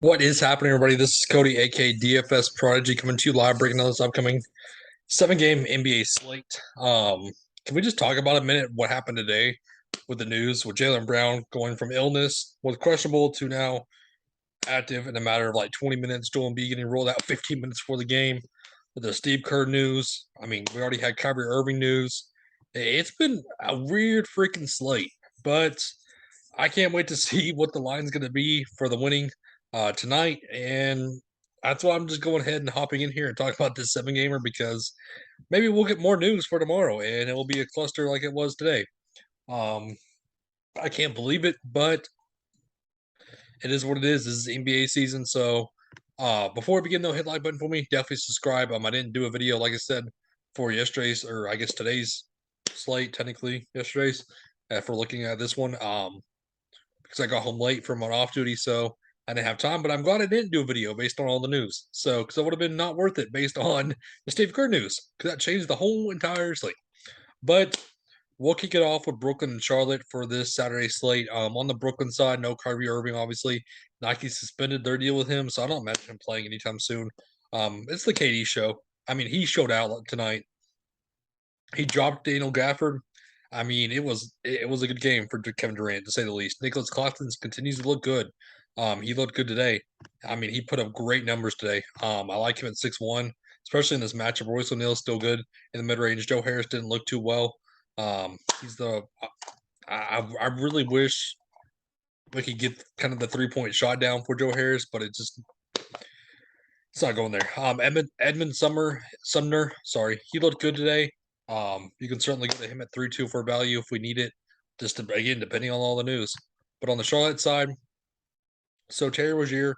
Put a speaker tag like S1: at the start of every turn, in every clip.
S1: What is happening, everybody? This is Cody, aka DFS Prodigy, coming to you live, breaking down this upcoming seven-game NBA slate. Can we just talk about a minute what happened today with the news with Jaylen Brown going from illness, was questionable, to now active in a matter of like 20 minutes. Joel Embiid getting rolled out 15 minutes before the game. With the Steve Kerr news, I mean, we already had Kyrie Irving news. It's been a weird freaking slate, but I can't wait to see what the line's going to be for the winning tonight. And that's why I'm just going ahead and hopping in here and talking about this seven gamer, because maybe we'll get more news for tomorrow and it will be a cluster like it was today. Um, I can't believe it, but it is what it is. This is NBA season. So before we begin, though, hit the like button for me. Definitely subscribe. I didn't do a video, like I said, for yesterday's, or I guess today's slate, technically yesterday's, for looking at this one. Because I got home late from on off duty, so I didn't have time. But I'm glad I didn't do a video based on all the news. So, because it would have been not worth it based on the Steve Kerr news, because that changed the whole entire slate. But we'll kick it off with Brooklyn and Charlotte for this Saturday slate. On the Brooklyn side, no Kyrie Irving, obviously. Nike suspended their deal with him, so I don't imagine him playing anytime soon. It's the KD show. I mean, he showed out tonight. He dropped Daniel Gafford. I mean, it was a good game for Kevin Durant, to say the least. Nicholas Claxton continues to look good. He looked good today. I mean, he put up great numbers today. I like him at 6'1", especially in this matchup. Royce O'Neal still good in the mid range. Joe Harris didn't look too well. He's the I really wish we could get kind of the 3-point shot down for Joe Harris, but it's not going there. Edmund Sumner, sorry, he looked good today. You can certainly go to him at 3-2 for value if we need it. Just to, again, depending on all the news. But on the Charlotte side, so Terry Rozier,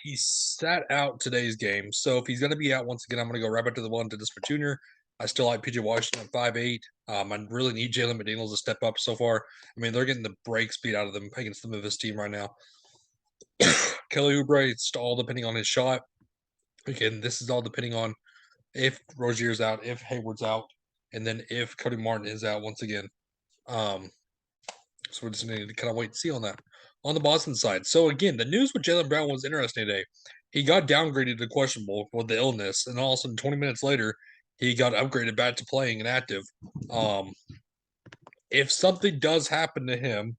S1: he sat out today's game. So if he's going to be out once again, I'm going to go right back to the one to Disper Jr. I still like PJ Washington at 5'8". I really need Jalen McDaniels to step up so far. I mean, they're getting the break speed out of them against the Memphis team right now. Kelly Oubre, it's all depending on his shot. Again, this is all depending on if Rozier's out, if Hayward's out, and then if Cody Martin is out once again. So we're just going to kind of wait and see on that. On the Boston side, so again, the news with Jaylen Brown was interesting today. He got downgraded to questionable with the illness, and all of a sudden, 20 minutes later, he got upgraded back to playing and active. If something does happen to him,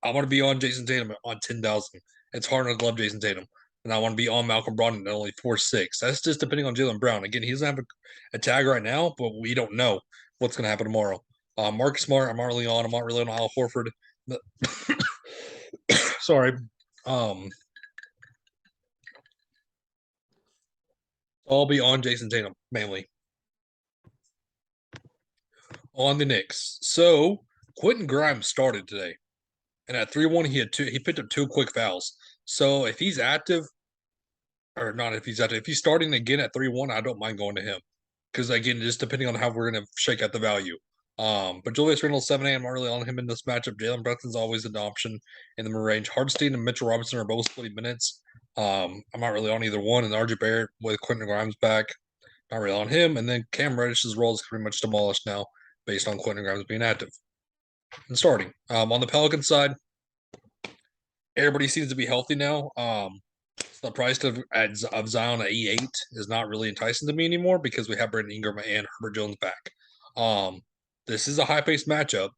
S1: I want to be on Jason Tatum on 10,000. It's hard not to love Jason Tatum. And I want to be on Malcolm Brogdon at only 4.6. That's just depending on Jaylen Brown. Again, he doesn't have a tag right now, but we don't know what's going to happen tomorrow. Marcus Smart, I'm not really on. I'm not really on Al Horford. Sorry. I'll be on Jason Tatum, mainly. On the Knicks. So, Quentin Grimes started today. And at 3-1, he picked up two quick fouls. So if he's active, or not if he's active, if he's starting again at 3-1, I don't mind going to him. Because again, just depending on how we're gonna shake out the value. But Julius Randle 7A, I'm not really on him in this matchup. Jalen Brunson's always an option in the mid range. Hardstein and Mitchell Robinson are both splitting minutes. I'm not really on either one. And RJ Barrett with Quentin Grimes back, not really on him. And then Cam Reddish's role is pretty much demolished now based on Quentin Grimes being active and starting. On the Pelican side, everybody seems to be healthy now. The price of Zion at E8 is not really enticing to me anymore because we have Brandon Ingram and Herbert Jones back. This is a high-paced matchup,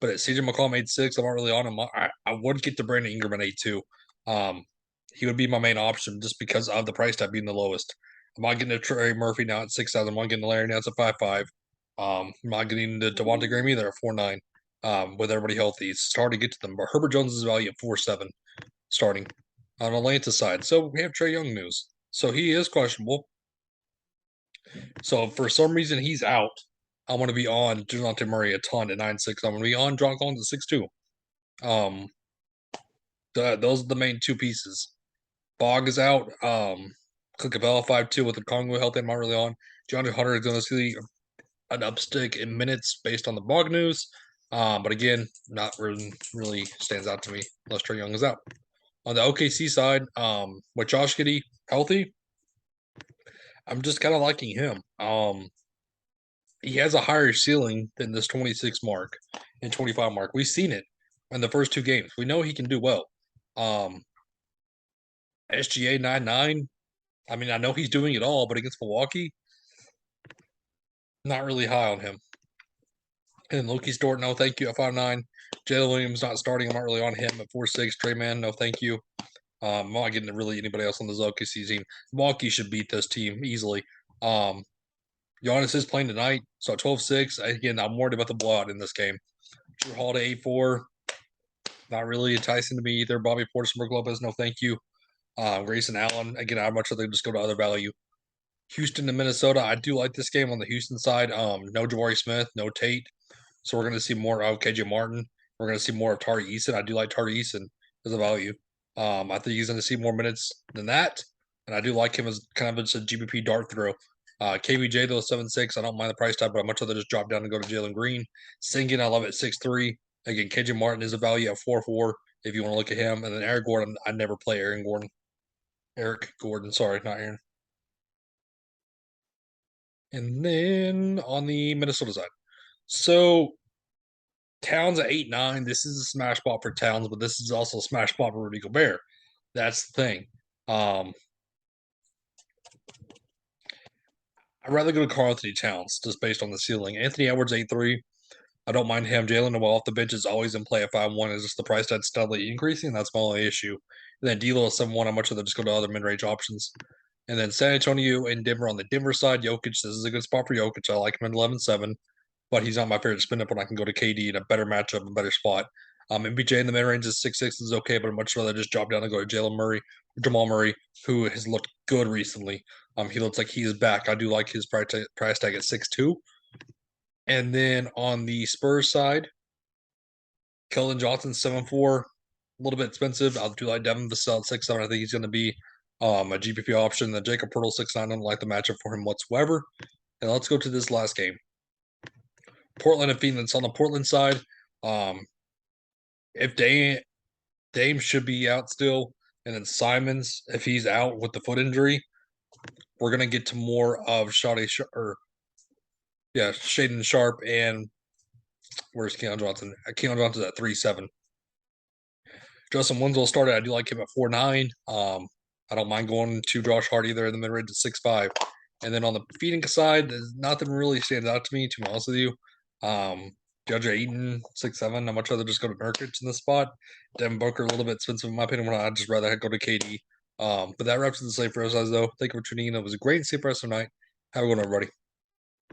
S1: but at CJ McCollum 8-6, I'm not really on him. I would get to Brandon Ingram at 8-2. He would be my main option just because of the price tag being the lowest. I'm not getting to Trey Murphy now at 6,000. I'm not getting to Larry Nance at 5.5. I'm not getting to Devontae Graham either at 4.9. With everybody healthy, it's hard to get to them. But Herbert Jones is value at 4.7 starting on Atlanta side. So we have Trae Young news. So he is questionable. So if for some reason he's out, I want to be on DeJounte Murray a ton at 9.6. I'm going to be on John Collins at 6.2. Those are the main two pieces. Bog is out. Click Capella 5.2 with the Congo healthy. I'm not really on. DeAndre Hunter is going to see an upstick in minutes based on the Bog news. But again, not really stands out to me unless Trae Young is out. On the OKC side, with Josh Giddey healthy, I'm just kind of liking him. He has a higher ceiling than this 26 mark and 25 mark. We've seen it in the first two games. We know he can do well. SGA 99. I mean, I know he's doing it all, but against Milwaukee, not really high on him. And Loki Stort, no thank you at 5'9". Jalen Williams not starting. I'm not really on him at 4'6". Trey Man, no thank you. I'm not getting really anybody else on the OKC team. Milwaukee should beat this team easily. Giannis is playing tonight, so at 12-6. Again, I'm worried about the blowout in this game. Drew Holiday 8-4. Not really enticing to me either. Bobby Portis, Brook Lopez, no thank you. Grayson Allen, again, I'd much rather just go to other value. Houston to Minnesota, I do like this game on the Houston side. No Jabari Smith, no Tate. So we're going to see more of KJ Martin. We're going to see more of Tari Eason. I do like Tari Eason as a value. I think he's going to see more minutes than that. And I do like him as kind of just a GPP dart throw. KBJ, though, 7'6". I don't mind the price tag, but I'd much rather just drop down and go to Jalen Green. Singing, I love it, 6'3". Again, KJ Martin is a value at 4'4", if you want to look at him. And then Eric Gordon, I never play Aaron Gordon. Eric Gordon, sorry, not Aaron. And then on the Minnesota side. So Towns at 8-9. This is a smash spot for Towns, but this is also a smash spot for Rudy Gobert. That's the thing. I'd rather go to Karl Anthony Towns just based on the ceiling. Anthony Edwards 8-3. I don't mind him. Jalen Noel off the bench is always in play at 5-1. Is just the price tag steadily increasing? That's my only issue. And then D'Lo at 7-1. I'm much rather just go to other mid-range options. And then San Antonio and Denver on the Denver side. Jokic, this is a good spot for Jokic. I like him at 11-7. But he's not my favorite spin up when I can go to KD in a better matchup, a better spot. MPJ in the mid range is 6'6" is okay, but I'd much rather just drop down and go to Jalen Murray, Jamal Murray, who has looked good recently. He looks like he's back. I do like his price tag at 6'2". And then on the Spurs side, Keldon Johnson 7'4", a little bit expensive. I do like Devin Vassell at 6'7". I think he's going to be a GPP option. Then Jacob Poeltl 6'9". I don't like the matchup for him whatsoever. And let's go to this last game. Portland and Phoenix. On the Portland side, if Dame should be out still, and then Simons, if he's out with the foot injury, we're gonna get to more of Shaden Sharp, and where's Keon Johnson? Keon Johnson's at 3-7. Justin Winslow started. I do like him at 4-9. I don't mind going to Josh Hart either in the mid range at 6-5. And then on the Phoenix side, there's nothing really stands out to me, to be honest with you. DeAndre Ayton, 6'7". I'd much rather just go to Nurkic in this spot. Devin Booker, a little bit expensive in my opinion. I'd just rather go to KD. But that wraps up the slate for us, though. Thank you for tuning in. It was a great slate for us tonight. Have a good one, everybody.